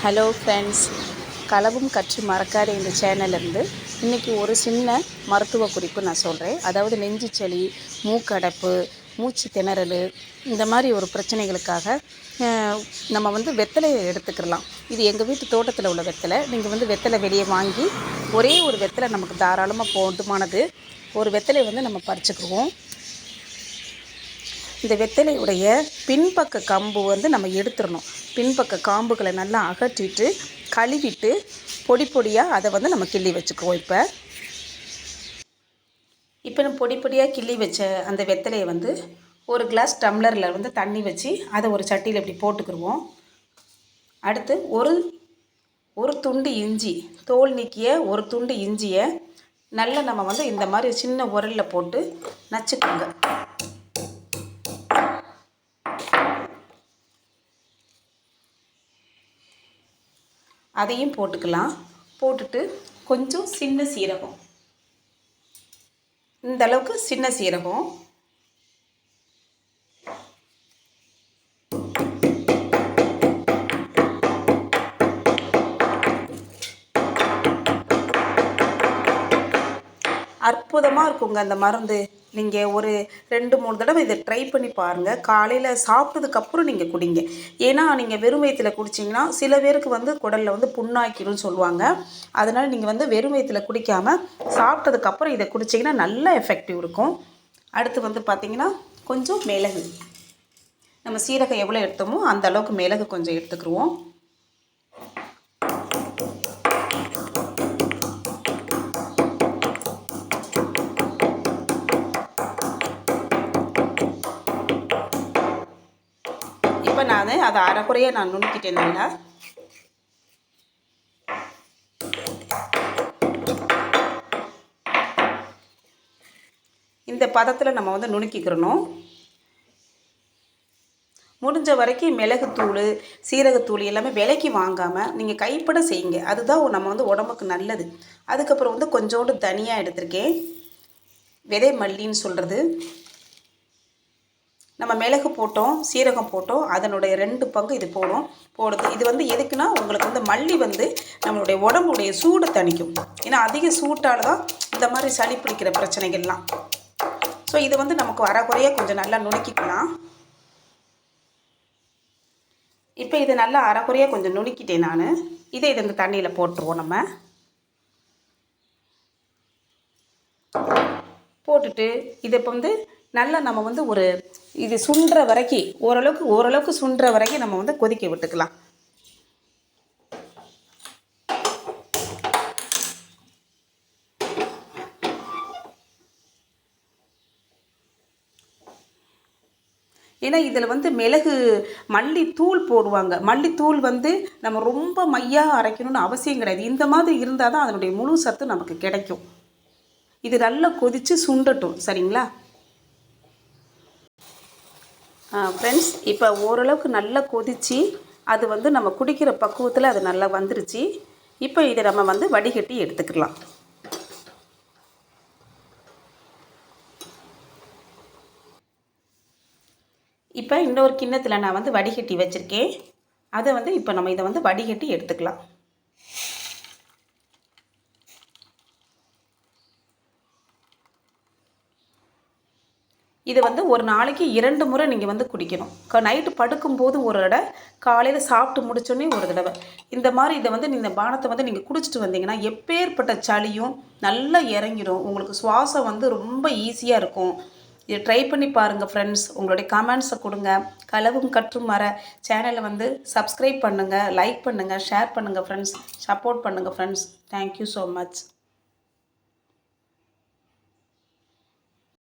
Hello friends, களவும் கற்று மறக்காத இந்த சேனல்லேருந்து இன்றைக்கி ஒரு சின்ன மருத்துவ குறிப்பு நான் சொல்கிறேன். அதாவது நெஞ்சு சளி, மூக்கடைப்பு, மூச்சு திணறல், இந்த மாதிரி ஒரு பிரச்சனைகளுக்காக நம்ம வெத்தலையை எடுத்துக்கலாம். இது எங்கள் வீட்டு தோட்டத்தில் உள்ள வெத்தலை. நீங்கள் வெத்தலை வெளியே வாங்கி ஒரே ஒரு வெத்தலை நமக்கு தாராளமாக போதுமானது. ஒரு வெத்தலையை நம்ம பறிச்சுக்குவோம். இந்த வெத்தலையுடைய பின்பக்க கம்பு நம்ம எடுத்துடணும். பின்பக்க காம்புகளை நல்லா அகற்றிட்டு கழுவிட்டு பொடி பொடியாக அதை நம்ம கிள்ளி வச்சுக்குவோம். இப்போ நம்ம பொடி பொடியாக கிள்ளி வச்ச அந்த வெத்தலையை ஒரு கிளாஸ் டம்ளரில் தண்ணி வச்சு அதை ஒரு சட்டியில் இப்படி போட்டுக்கிடுவோம். அடுத்து ஒரு துண்டு இஞ்சி, தோல் நீக்கிய ஒரு துண்டு இஞ்சியை நல்லா நம்ம இந்த மாதிரி சின்ன உரலில் போட்டு நச்சுக்கோங்க. அதையும் போட்டுக்கலாம். போட்டுட்டு கொஞ்சம் சின்ன சீரகம், இந்த அளவுக்கு சின்ன சீரகம், அற்புதமாக இருக்குங்க அந்த மருந்து. நீங்கள் ஒரு 2-3 தடவை இதை ட்ரை பண்ணி பாருங்கள். காலையில் சாப்பிட்டதுக்கப்புறம் நீங்கள் குடிங்க. ஏன்னா நீங்கள் வெறும் வயிற்றில் குடிச்சிங்கன்னா சில பேருக்கு குடலில் புண்ணாக்கிடும்னு சொல்லுவாங்க. அதனால் நீங்கள் வெறும் வயிற்றில் குடிக்காமல் சாப்பிட்டதுக்கப்புறம் இதை குடிச்சிங்கன்னா நல்ல எஃபெக்டிவ் இருக்கும். அடுத்து பார்த்திங்கன்னா கொஞ்சம் மிளகு, நம்ம சீரகம் எவ்வளோ எடுத்தோமோ அந்த அளவுக்கு மிளகு கொஞ்சம் எடுத்துக்கிடுவோம். இப்போ நான் அதை அரைக்குறையாக நுணுக்கிட்டேன். நல்லா இந்த பதத்தில் நம்ம நுணுக்கிக்கிறணும். முடிஞ்ச வரைக்கும் மிளகுத்தூள், சீரகத்தூள் எல்லாமே விலைக்கு வாங்காமல் நீங்கள் கைப்பட செய்யுங்க. அதுதான் நம்ம உடம்புக்கு நல்லது. அதுக்கப்புறம் கொஞ்சோண்டு தனியாக எடுத்திருக்கேன், விதை மல்லின்னு சொல்கிறது. நம்ம மிளகு போட்டோம், சீரகம் போட்டோம், அதனுடைய 2 பங்கு இது போடுது. இது எதுக்குன்னா உங்களுக்கு மல்லி நம்மளுடைய உடம்புடைய சூடு தணிக்கும். ஏன்னா அதிக சூட்டால் தான் இந்த மாதிரி சளி பிடிக்கிற பிரச்சனைகள்லாம். ஸோ இது நமக்கு அரைக்குறையாக கொஞ்சம் நல்லா நுணுக்கிக்கலாம். இப்போ இதை நல்லா அரைக்குறையாக கொஞ்சம் நுணுக்கிட்டேன் நான். இதை இந்த தண்ணியில் போட்டுருவோம். நம்ம போட்டுட்டு இதை இப்போ நல்லா நம்ம ஒரு இது சுண்டுற வரைக்கும் ஓரளவுக்கு சுண்டுற வரைக்கும் நம்ம கொதிக்க விட்டுக்கலாம். ஏன்னா இதில் மிளகு மல்லித்தூள் போடுவாங்க. மல்லித்தூள் நம்ம ரொம்ப மையாக அரைக்கணும்னு அவசியம் கிடையாது. இந்த மாதிரி இருந்தால் தான் அதனுடைய முழு சத்து நமக்கு கிடைக்கும். இது நல்லா கொதித்து சுண்டட்டும். சரிங்களா ஃப்ரெண்ட்ஸ்? இப்போ ஓரளவுக்கு நல்லா கொதித்து அது நம்ம குடிக்கிற பக்குவத்தில் அது நல்லா வந்துருச்சு. இப்போ இதை நம்ம வடிகட்டி எடுத்துக்கலாம். இப்போ இன்னொரு கிண்ணத்தில் நான் வடிகட்டி வச்சுருக்கேன். அதை இப்போ நம்ம இதை வடிகட்டி எடுத்துக்கலாம். இது ஒரு நாளைக்கு 2 முறை நீங்கள் குடிக்கணும். நைட்டு படுக்கும்போது ஒரு தடவை, காலையில் சாப்பிட்டு முடிச்சோன்னே ஒரு தடவை. இந்த மாதிரி இதை இந்த பானத்தை நீங்கள் குடிச்சிட்டு வந்தீங்கன்னா எப்பேற்பட்ட சளியும் நல்லா இறங்கிடும். உங்களுக்கு சுவாசம் ரொம்ப ஈஸியாக இருக்கும். இதை ட்ரை பண்ணி பாருங்கள் ஃப்ரெண்ட்ஸ். உங்களுடைய கமெண்ட்ஸை கொடுங்க. களவும் கற்றும் மற சேனலை சப்ஸ்கிரைப் பண்ணுங்கள், லைக் பண்ணுங்கள், ஷேர் பண்ணுங்கள் ஃப்ரெண்ட்ஸ். சப்போர்ட் பண்ணுங்கள் ஃப்ரெண்ட்ஸ். Thank you so much.